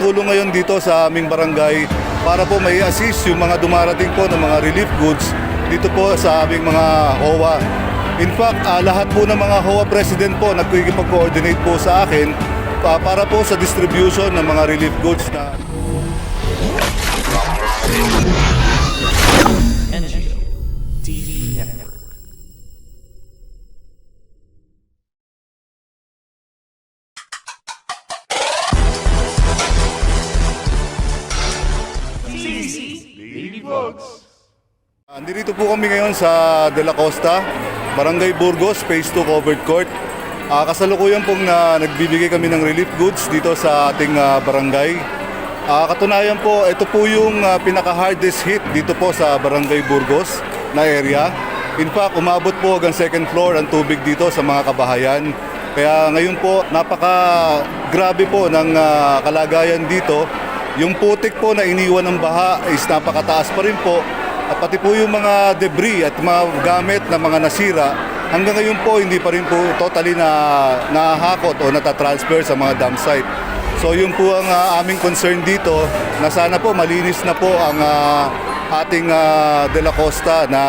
nagtutulong ngayon dito sa aming barangay para po may assist yung mga dumarating po ng mga relief goods dito po sa aming mga HOA. In fact, lahat po ng mga HOA president po nagkikipag-coordinate po sa akin para po sa distribution ng mga relief goods na NGO TV Network. Nandito po kami ngayon sa De La Costa, Barangay Burgos, Phase 2 Covered Court. Kasalukuyan pong nagbibigay kami ng relief goods dito sa ating barangay. Katunayan po, ito po yung pinaka-hardest hit dito po sa Barangay Burgos na area. In fact, umabot po hanggang second floor ang tubig dito sa mga kabahayan. Kaya ngayon po, napaka-grabe po ng kalagayan dito. Yung putik po na iniwan ng baha is napakataas pa rin po. At pati po yung mga debris at mga gamit na mga nasira, hanggang ngayon po hindi pa rin po totally nahahakot o natatransfer sa mga dam site. So yun po ang aming concern dito, na sana po malinis na po ang ating De La Costa na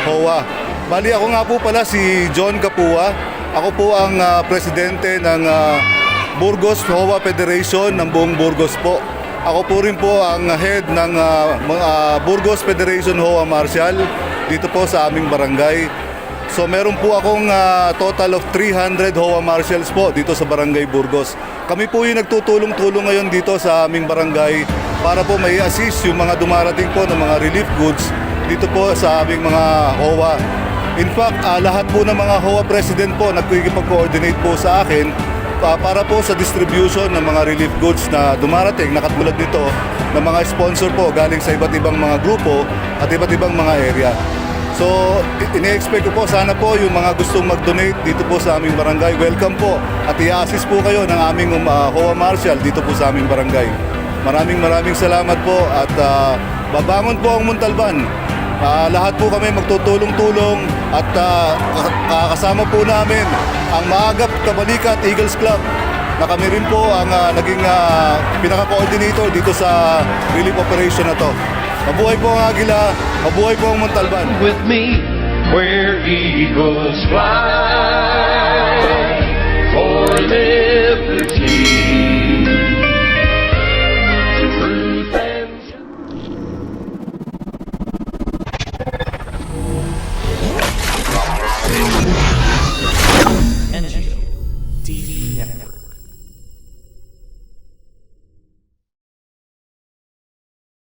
HOA. Bali ako nga po pala si John Capua. Ako po ang presidente ng Burgos HOA Federation ng buong Burgos po. Ako po rin po ang head ng Burgos Federation HOA Martial dito po sa aming barangay. So meron po akong total of 300 HOA Martials po dito sa Barangay Burgos. Kami po yung nagtutulong-tulong ngayon dito sa aming barangay para po may assist yung mga dumarating po ng mga relief goods dito po sa aming mga HOA. In fact, lahat po ng mga HOA president po nagkikipag-coordinate po sa akin para po sa distribution ng mga relief goods na dumarating na katulad nito ng mga sponsor po galing sa iba't ibang mga grupo at iba't ibang mga area. So, ini-expect ko po sana po yung mga gustong mag-donate dito po sa aming barangay. Welcome po at i-assist po kayo ng aming HOA Martial dito po sa aming barangay. Maraming salamat po at babangon po ang Montalban. Lahat po kami magtutulong-tulong at kasama po namin ang Maagap Kabalikat Eagles Club na kami rin po ang naging pinaka-coordinator dito sa relief operation na to. Mabuhay po ang Agila, mabuhay po ang Montalban. With me, where eagles fly, for